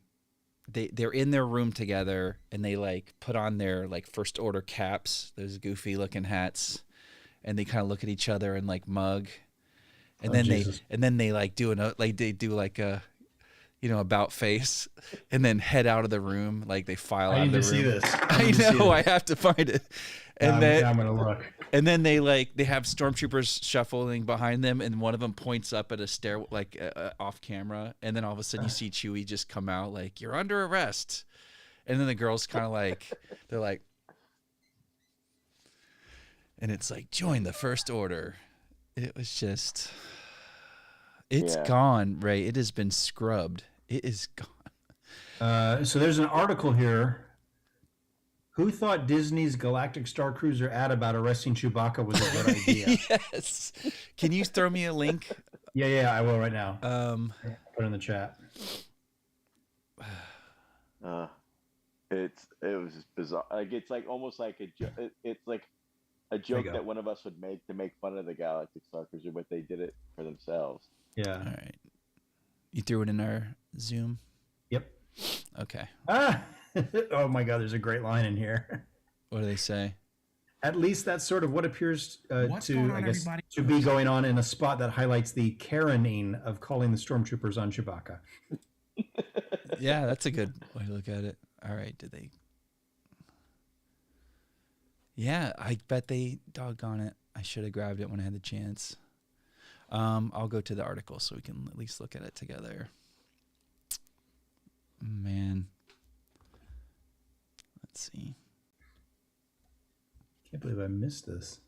they're in their room together, and they like put on their like first order caps, those goofy looking hats, and they kind of look at each other and like mug, and then they like do a about face, and then head out of the room, like they file out of the room. I need to see this. I know, I have to find it. And then I'm gonna look. And then they have stormtroopers shuffling behind them, and one of them points up at a stair, off camera, and then all of a sudden you see Chewie just come out like, "You're under arrest," and then the girls kind of they're like, and it's like, "Join the First Order." It was just, it's gone, Ray. It has been scrubbed. It is gone. So there's an article here. Who thought Disney's Galactic Starcruiser ad about arresting Chewbacca was a good idea? Yes. Can you throw me a link? Yeah, I will right now. Put it in the chat. It was just bizarre. Like it's like almost like it's like a joke that one of us would make to make fun of the Galactic Starcruiser, but they did it for themselves. Yeah. All right. You threw it in our Zoom? Yep. Okay. Oh my God, there's a great line in here. What do they say? At least that's sort of what appears to be going on in a spot that highlights the Karening of calling the stormtroopers on Chewbacca. Yeah, that's a good way to look at it. All right, did they? Yeah, I bet they doggone it. I should have grabbed it when I had the chance. I'll go to the article so we can at least look at it together. Man. Let's see. Can't believe I missed this.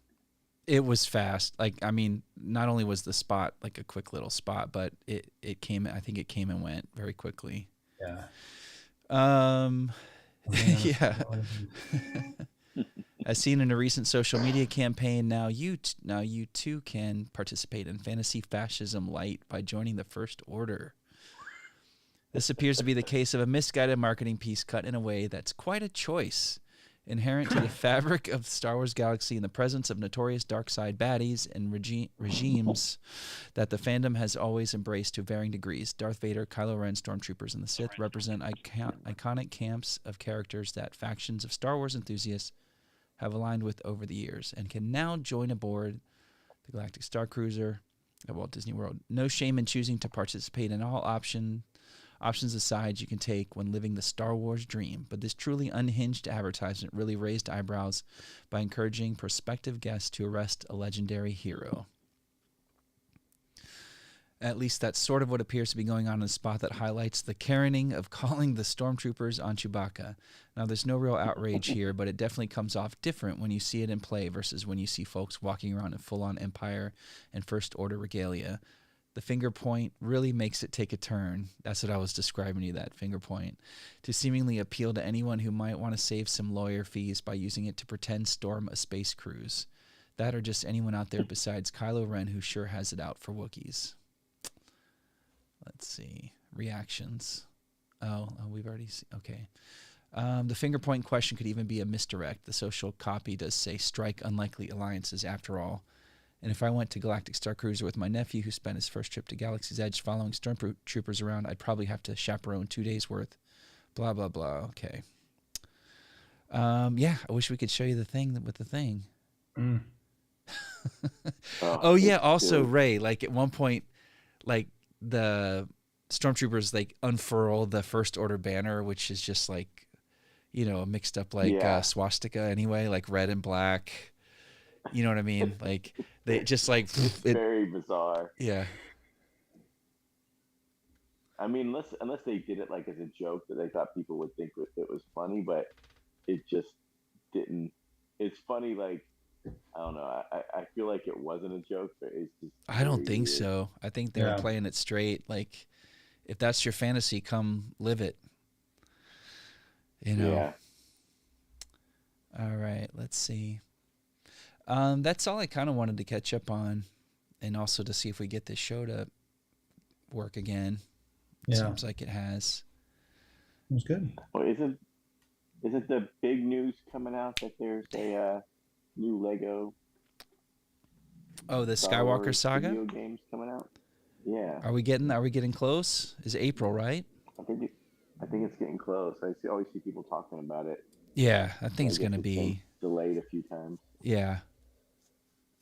It was fast. Not only was the spot like a quick little spot, but it came, I think it came and went very quickly. Yeah. Yeah. As seen in a recent social media campaign, now you too can participate in fantasy fascism light by joining the First Order. This appears to be the case of a misguided marketing piece cut in a way that's quite a choice, inherent to the fabric of the Star Wars galaxy in the presence of notorious dark side baddies and regimes that the fandom has always embraced to varying degrees. Darth Vader, Kylo Ren, Stormtroopers, and the Sith represent iconic camps of characters that factions of Star Wars enthusiasts have aligned with over the years and can now join aboard the Galactic Starcruiser at Walt Disney World. No shame in choosing to participate in all options aside you can take when living the Star Wars dream, but this truly unhinged advertisement really raised eyebrows by encouraging prospective guests to arrest a legendary hero. At least that's sort of what appears to be going on in the spot that highlights the Karening of calling the stormtroopers on Chewbacca. Now, there's no real outrage here, but it definitely comes off different when you see it in play versus when you see folks walking around in full-on Empire and First Order regalia. The finger point really makes it take a turn. That's what I was describing to you, that finger point, to seemingly appeal to anyone who might want to save some lawyer fees by using it to pretend storm a space cruise. That or just anyone out there besides Kylo Ren who sure has it out for Wookiees. Let's see. Reactions. Oh, we've already seen. Okay. The finger point question could even be a misdirect. The social copy does say strike unlikely alliances after all. And if I went to Galactic Starcruiser with my nephew who spent his first trip to Galaxy's Edge following stormtroopers around, I'd probably have to chaperone 2 days worth. Blah, blah, blah. Okay. Yeah, I wish we could show you the thing with the thing. Mm. Oh, yeah. Also, Ray, like at one point, like, the stormtroopers like unfurl the First Order banner, which is just like, you know, mixed up like swastika anyway, like red and black. You know what I mean? Like they just like it's very bizarre. Yeah. I mean, unless they did it like as a joke that they thought people would think it was funny, but it just didn't. It's funny, like. I don't know. I feel like it wasn't a joke, but it's just. I don't think so. I think they were playing it straight. Like, if that's your fantasy, come live it. You know. Yeah. All right. Let's see. That's all I kind of wanted to catch up on, and also to see if we get this show to work again. Yeah. Seems like it has. It was good. Well, isn't the big news coming out that there's a new Lego? Oh, the Skywalker Saga video games coming out. Yeah. Are we getting close? Is April, right? I think it's getting close. I always see people talking about it. Yeah, I think it's going to be delayed a few times. Yeah.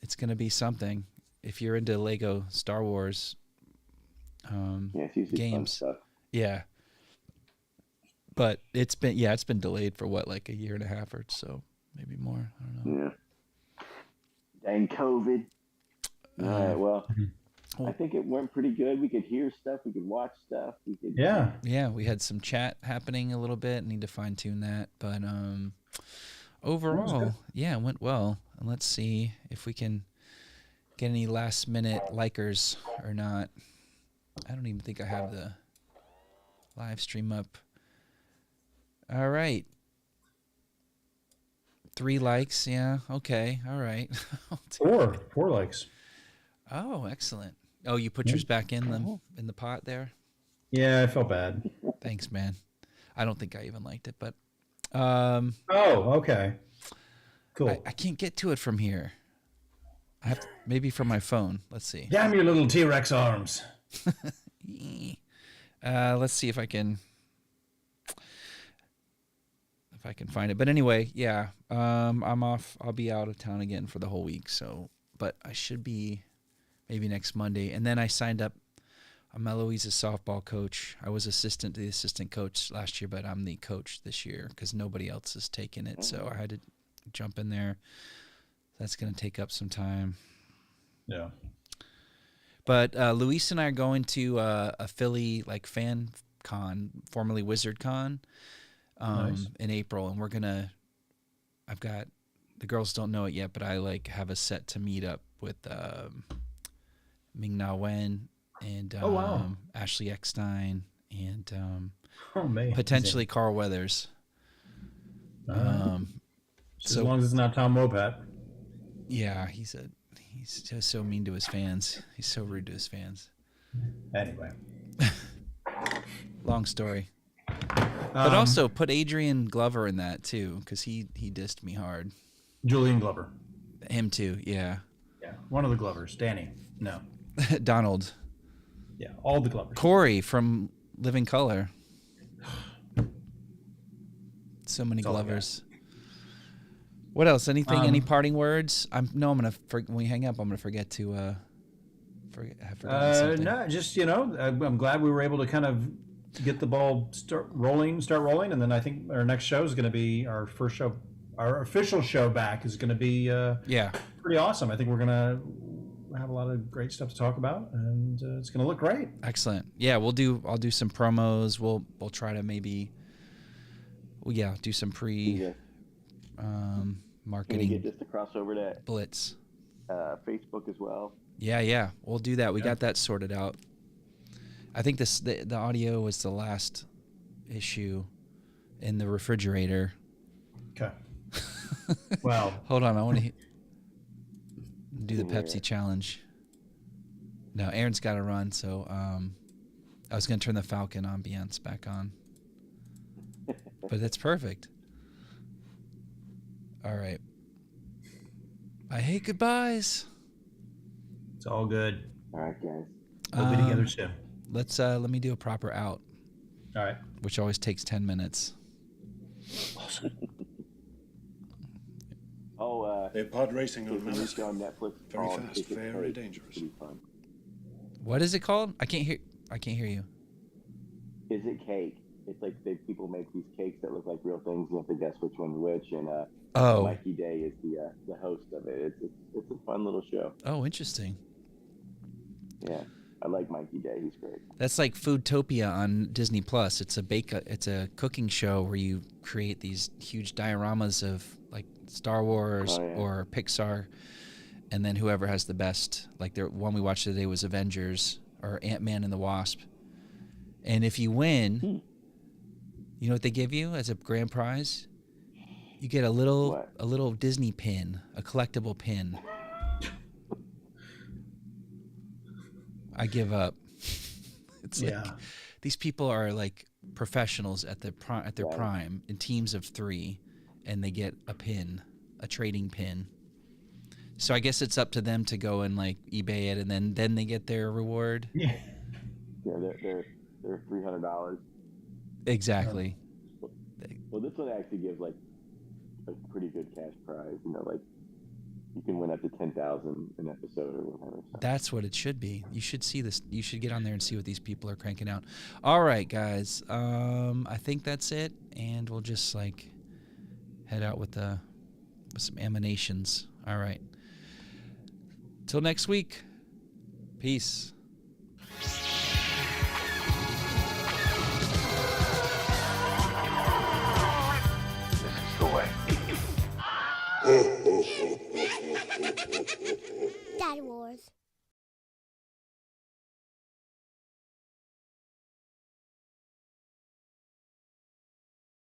It's going to be something. If you're into Lego Star Wars it's usually games. Fun stuff. Yeah. But it's been delayed for what, like a year and a half or so, maybe more. I don't know. Yeah. Dang COVID. All right, well, I think it went pretty good. We could hear stuff. We could watch stuff. We could. Yeah, we had some chat happening a little bit. Need to fine tune that, but overall, yeah, it went well. And let's see if we can get any last minute likers or not. I don't even think I have the live stream up. All right. 3 likes, yeah, okay, all right. 4 likes. Oh, excellent. Oh, you put yours back in the pot there? Yeah, I felt bad. Thanks, man. I don't think I even liked it, but oh, okay. Cool. I can't get to it from here. I have to, maybe from my phone. Let's see. Damn your little T-Rex arms. Let's see if I can find it. But anyway, yeah, I'm off. I'll be out of town again for the whole week. So, but I should be maybe next Monday. And then I signed up. I'm Eloise's softball coach. I was assistant to the assistant coach last year, but I'm the coach this year because nobody else has taken it. So I had to jump in there. That's going to take up some time. Yeah. But Luis and I are going to a Philly like fan con, formerly Wizard Con. Nice. In April, and we're gonna. I've got the girls don't know it yet, but I like have a set to meet up with Ming Na Wen and Ashley Eckstein and potentially Carl Weathers. As so long as it's not Tom Mopat. Yeah, he's just so mean to his fans. He's so rude to his fans. Anyway, long story. But also put Adrian Glover in that too, because he dissed me hard. Julian Glover. Him too, yeah. Yeah, one of the Glovers. Danny. No. Donald. Yeah, all the Glovers. Corey from Living Color. So many Glovers. What else? Anything? Any parting words? When we hang up, I'm gonna forget to something. No, just I'm glad we were able to kind of get the ball start rolling, and then I think our next show is going to be our first show. Our official show back is going to be pretty awesome. I think we're going to have a lot of great stuff to talk about, and it's going to look great. Excellent. Yeah, I'll do some promos. We'll try to maybe, do some marketing. Can we get this to cross over to Blitz, Facebook as well? Yeah, we'll do that. We got that sorted out. I think the audio was the last issue in the refrigerator. Okay. Well, hold on. I want to do the Pepsi challenge. No, Aaron's got to run, so I was going to turn the Falcon ambience back on. But it's perfect. All right. I hate goodbyes. It's all good. All right, guys. We'll be together soon. Let me do a proper out. All right. Which always takes 10 minutes. Awesome. They're pod racing on Netflix. Very fast, very dangerous. What is it called? I can't hear you. Is it cake? It's like people make these cakes that look like real things. You have to guess which one's which. And Mikey Day is the host of it. It's a fun little show. Oh, interesting. Yeah, I like Mikey Day. He's great. That's like Foodtopia on Disney Plus. It's a cooking show where you create these huge dioramas of like Star Wars or Pixar, and then whoever has the best. Like the one we watched today was Avengers or Ant-Man and the Wasp. And if you win, you know what they give you as a grand prize? You get a little Disney pin, a collectible pin. I give up. It's like these people are like professionals at their prime in teams of 3, and they get a pin, a trading pin. So I guess it's up to them to go and like eBay it, and then they get their reward. Yeah, they're $300. Exactly. Well, this one actually gives like a pretty good cash prize. You know, like you can win up to 10,000 an episode or whatever. So. That's what it should be. You should see this. You should get on there and see what these people are cranking out. All right, guys. I think that's it, and we'll just like head out with some emanations. All right. Till next week. Peace. Star Wars.